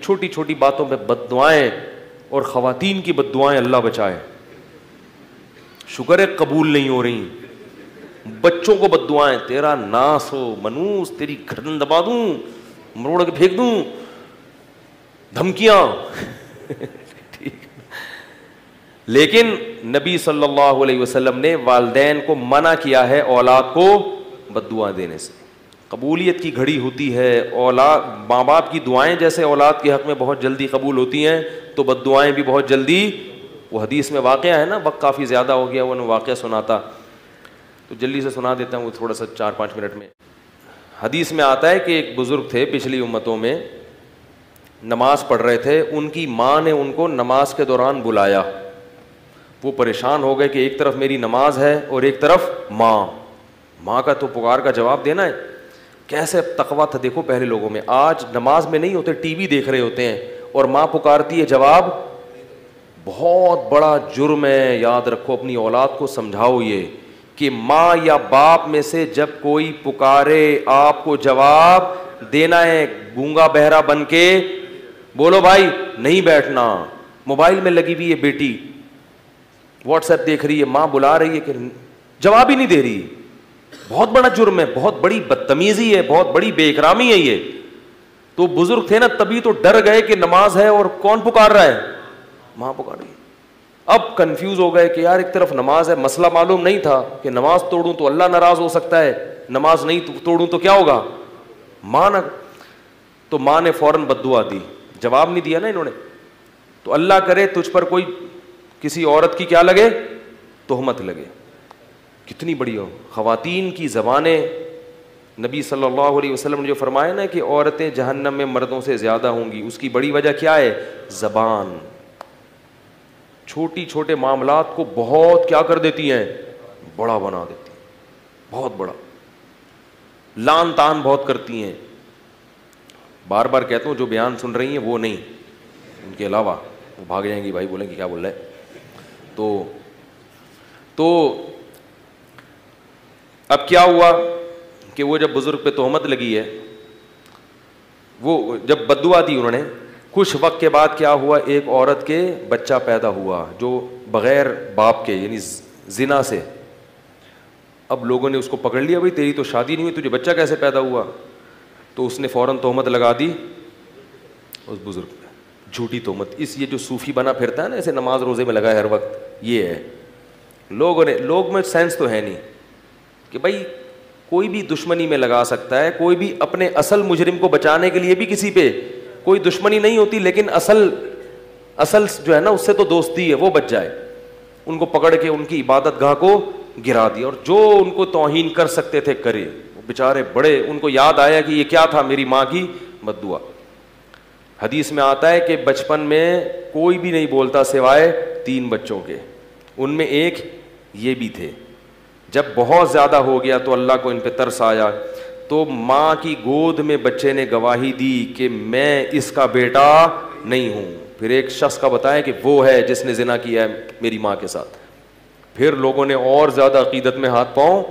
छोटी छोटी बातों पे बद्दुआएं, और ख़वातीन की बद्दुआएं अल्लाह बचाए, शुक्र है कबूल नहीं हो रही। बच्चों को बद्दुआएं, तेरा नास हो मनूस, तेरी गर्दन दबा दूं, मरोड़ के फेंक दूं, धमकियां ठीक। लेकिन नबी सल्लल्लाहु अलैहि वसल्लम ने वालिदैन को मना किया है औलाद को बद्दुआ देने से। कबूलियत की घड़ी होती है, औलाद, माँ बाप की दुआएं जैसे औलाद के हक में बहुत जल्दी कबूल होती हैं, तो बद्दुआएं भी बहुत जल्दी। वो हदीस में वाक़या है ना, वक्त काफ़ी ज़्यादा हो गया, वो वाक़या सुनाता तो जल्दी से सुना देता हूँ, वो थोड़ा सा 4-5 मिनट में। हदीस में आता है कि एक बुज़ुर्ग थे पिछली उम्मतों में, नमाज पढ़ रहे थे, उनकी माँ ने उनको नमाज के दौरान बुलाया। वो परेशान हो गए कि एक तरफ मेरी नमाज है और एक तरफ माँ का तो पुकार का जवाब देना है। कैसे तकवा था देखो पहले लोगों में। आज नमाज में नहीं होते, टीवी देख रहे होते हैं और माँ पुकारती है, जवाब। बहुत बड़ा जुर्म है, याद रखो, अपनी औलाद को समझाओ ये कि माँ या बाप में से जब कोई पुकारे आपको जवाब देना है। गूंगा बहरा बन के बोलो भाई नहीं बैठना। मोबाइल में लगी हुई है बेटी, व्हाट्सएप देख रही है, माँ बुला रही है कि जवाब ही नहीं दे रही। बहुत बड़ा जुर्म है, बहुत बड़ी बदतमीजी है, बहुत बड़ी बेइकरामी है ये। तो बुजुर्ग थे ना, तभी तो डर गए कि नमाज है और कौन पुकार रहा है, माँ पुकार रही है। अब कंफ्यूज हो गए कि यार एक तरफ नमाज है, मसला मालूम नहीं था कि नमाज तोड़ूं तो अल्लाह नाराज हो सकता है, नमाज नहीं तोड़ूं तो क्या होगा, माँ ना। तो माँ ने फौरन बद्दुआ दी, जवाब नहीं दिया ना इन्होंने। तो अल्लाह करे तुझ पर कोई किसी औरत की क्या लगे, तोहमत लगे। कितनी बड़ी हो ख़वातीन की ज़बानें। नबी सल्लल्लाहु अलैहि वसल्लम ने जो फरमाया ना कि औरतें जहन्नम में मर्दों से ज़्यादा होंगी, उसकी बड़ी वजह क्या है, ज़बान। छोटी छोटे मामलात को बहुत क्या कर देती हैं, बड़ा बना देती हैं, बहुत बड़ा, लान तान बहुत करती हैं। बार बार कहता हूँ, जो बयान सुन रही हैं वो नहीं, उनके अलावा वो भाग जाएंगी, भाई बोलेंगे क्या बोल रहा है। तो अब क्या हुआ कि वो जब बुजुर्ग पे तोहमत लगी है, वो जब बद्दुआ दी उन्होंने, कुछ वक्त के बाद क्या हुआ, एक औरत के बच्चा पैदा हुआ जो बगैर बाप के, यानी जिना से। अब लोगों ने उसको पकड़ लिया, भाई तेरी तो शादी नहीं हुई, तुझे बच्चा कैसे पैदा हुआ। तो उसने फौरन तोहमत लगा दी उस बुजुर्ग पे, झूठी तोहमत। इस ये जो सूफी बना फिरता है ना, ऐसे नमाज रोजे में लगा है हर वक्त, ये है। लोग में सेंस तो है नहीं कि भाई कोई भी दुश्मनी में लगा सकता है, कोई भी अपने असल मुजरिम को बचाने के लिए भी किसी पे कोई दुश्मनी नहीं होती, लेकिन असल जो है ना उससे तो दोस्ती है, वो बच जाए। उनको पकड़ के उनकी इबादत गाह को गिरा दिया, और जो उनको तौहीन कर सकते थे करे। वो बेचारे बड़े, उनको याद आया कि ये क्या था, मेरी माँ की बद्दुआ। हदीस में आता है कि बचपन में कोई भी नहीं बोलता सिवाय 3 बच्चों के, उनमें एक ये भी थे। जब बहुत ज़्यादा हो गया तो अल्लाह को इन पे तरस आया, तो माँ की गोद में बच्चे ने गवाही दी कि मैं इसका बेटा नहीं हूँ। फिर एक शख्स का बताया कि वो है जिसने जिना किया है मेरी माँ के साथ। फिर लोगों ने और ज़्यादा अकीदत में हाथ पाँव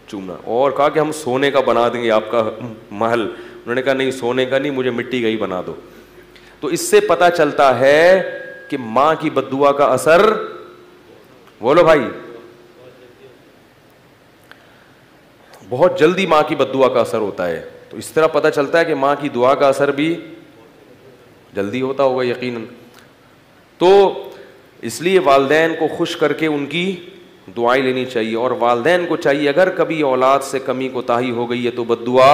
चूमा और कहा कि हम सोने का बना देंगे आपका महल। उन्होंने कहा नहीं, सोने का नहीं, मुझे मिट्टी का ही बना दो। तो इससे पता चलता है कि माँ की बद्दुआ का असर, बोलो भाई, बहुत जल्दी माँ की बद्दुआ का असर होता है। तो इस तरह पता चलता है कि माँ की दुआ का असर भी जल्दी होता होगा यकीनन। तो इसलिए वालिदैन को खुश करके उनकी दुआएं लेनी चाहिए, और वालिदैन को चाहिए अगर कभी औलाद से कमी कोताही हो गई है तो बद्दुआ,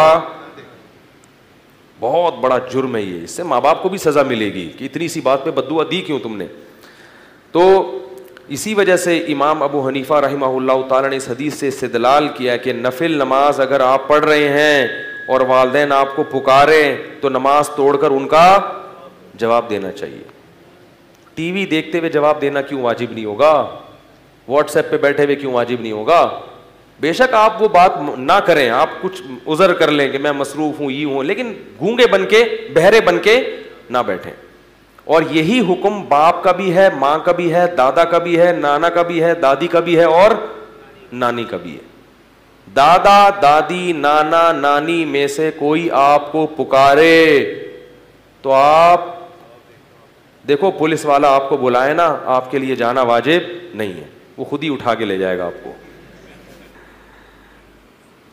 बहुत बड़ा जुर्म है ये, इससे माँ बाप को भी सजा मिलेगी कि इतनी सी बात पे बद्दुआ दी क्यों तुमने। तो इसी वजह से इमाम अबू हनीफा रहमहुल्लाह ताला ने इस हदीस से इस्तेदलाल किया कि नफिल नमाज अगर आप पढ़ रहे हैं और वालिदैन आपको पुकारें तो नमाज तोड़कर उनका जवाब देना चाहिए। टीवी देखते हुए जवाब देना क्यों वाजिब नहीं होगा, व्हाट्सएप पे बैठे हुए क्यों वाजिब नहीं होगा। बेशक आप वो बात ना करें, आप कुछ उज़र कर लें कि मैं मसरूफ़ हूँ, ये हूँ, लेकिन गूंगे बन के, बहरे बन के ना बैठें। और यही हुक्म बाप का भी है, माँ का भी है, दादा का भी है, नाना का भी है, दादी का भी है और नानी का भी है। दादा दादी नाना नानी में से कोई आपको पुकारे तो आप देखो पुलिस वाला आपको बुलाए ना, आपके लिए जाना वाजिब नहीं है, वो खुद ही उठा के ले जाएगा आपको।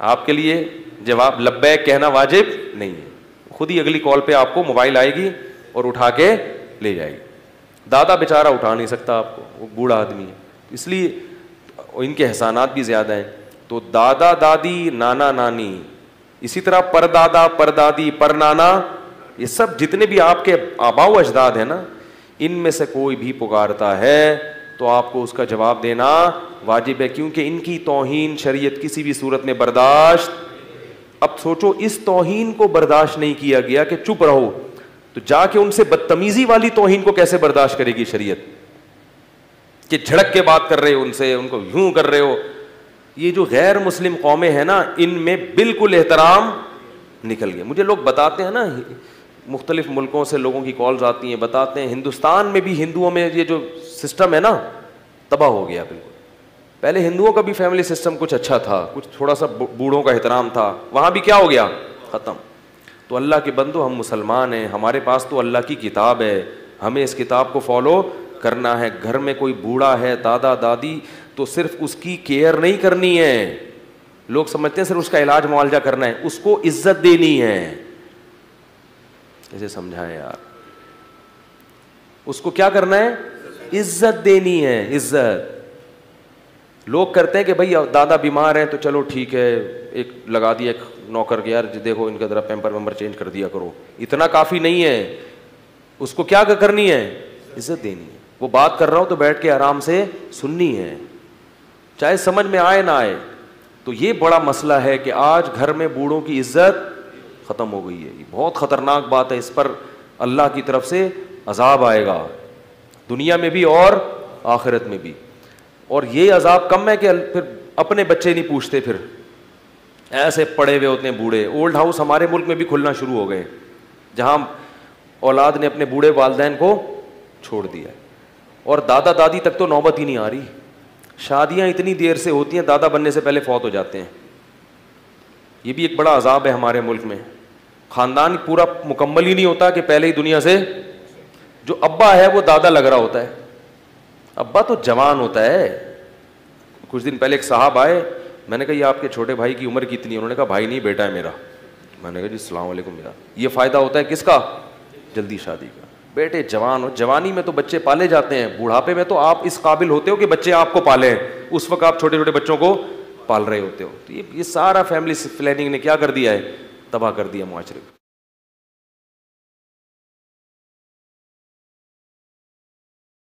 आपके लिए जवाब लब्बैक कहना वाजिब नहीं है, खुद ही अगली कॉल पे आपको मोबाइल आएगी और उठा के ले जाएगी। दादा बेचारा उठा नहीं सकता आपको, वो बूढ़ा आदमी है, इसलिए इनके एहसानात भी ज़्यादा हैं। तो दादा दादी, नाना नानी, इसी तरह परदादा परदादी परनाना, ये सब जितने भी आपके आबाओ अजदाद हैं ना, इनमें से कोई भी पुकारता है तो आपको उसका जवाब देना वाजिब है, क्योंकि इनकी तौहीन शरीयत किसी भी सूरत में बर्दाश्त। अब सोचो, इस तौहीन को बर्दाश्त नहीं किया गया कि चुप रहो, तो जाके उनसे बदतमीजी वाली तौहीन को कैसे बर्दाश्त करेगी शरीयत, कि झड़क के बात कर रहे हो उनसे, उनको यूं कर रहे हो। ये जो गैर मुस्लिम कौमें हैं ना, इनमें बिल्कुल एहतराम निकल गया। मुझे लोग बताते हैं ना, मुख्तलिफ मुल्कों से लोगों की कॉल्स आती हैं, बताते हैं हिंदुस्तान में भी हिंदुओं में ये जो सिस्टम है ना, तबाह हो गया बिल्कुल। पहले हिंदुओं का भी फैमिली सिस्टम कुछ अच्छा था, कुछ थोड़ा सा बूढ़ों का एहतराम था, वहाँ भी क्या हो गया, ख़त्म। तो अल्लाह के बंदो, हम मुसलमान हैं, हमारे पास तो अल्लाह की किताब है, हमें इस किताब को फॉलो करना है। घर में कोई बूढ़ा है, दादा दादी, तो सिर्फ उसकी केयर नहीं करनी है, लोग समझते हैं सिर्फ उसका इलाज मुआवजा करना है, उसको इज्जत देनी है। कैसे समझाएं यार, उसको क्या करना है, इज्जत देनी है, इज्जत। लोग करते हैं कि भाई दादा बीमार हैं तो चलो ठीक है, एक लगा दिया एक नौकर के, यार देखो इनका जरा पैम्पर वैम्पर चेंज कर दिया करो, इतना काफ़ी नहीं है। उसको क्या करनी है, इज्जत देनी है। वो बात कर रहा हो तो बैठ के आराम से सुननी है, चाहे समझ में आए ना आए। तो ये बड़ा मसला है कि आज घर में बूढ़ों की इज्जत ख़त्म हो गई है। ये बहुत ख़तरनाक बात है, इस पर अल्लाह की तरफ से अजाब आएगा, दुनिया में भी और आखिरत में भी। और ये अजाब कम है कि फिर अपने बच्चे नहीं पूछते, फिर ऐसे पड़े हुए होते हैं बूढ़े। ओल्ड हाउस हमारे मुल्क में भी खुलना शुरू हो गए, जहाँ औलाद ने अपने बूढ़े वालिदैन को छोड़ दिया, और दादा दादी तक तो नौबत ही नहीं आ रही। शादियाँ इतनी देर से होती हैं, दादा बनने से पहले फौत हो जाते हैं। ये भी एक बड़ा अजाब है हमारे मुल्क में। ख़ानदान पूरा मुकम्मल ही नहीं होता कि पहले ही दुनिया से जो अब्बा है वो दादा लग रहा होता है। अब्बा तो जवान होता है। कुछ दिन पहले एक साहब आए, मैंने कहा ये आपके छोटे भाई की उम्र कितनी है? उन्होंने कहा भाई नहीं, बेटा है मेरा। मैंने कहा जी अस्सलाम वालेकुम। यार ये फ़ायदा होता है किसका, जल्दी शादी का। बेटे जवान हो, जवानी में तो बच्चे पाले जाते हैं, बुढ़ापे में तो आप इस काबिल होते हो कि बच्चे आपको पालें, उस वक्त आप छोटे छोटे बच्चों को पाल रहे होते हो। तो ये सारा फैमिली प्लानिंग ने क्या कर दिया है, तबाह कर दिया मुआशरे को।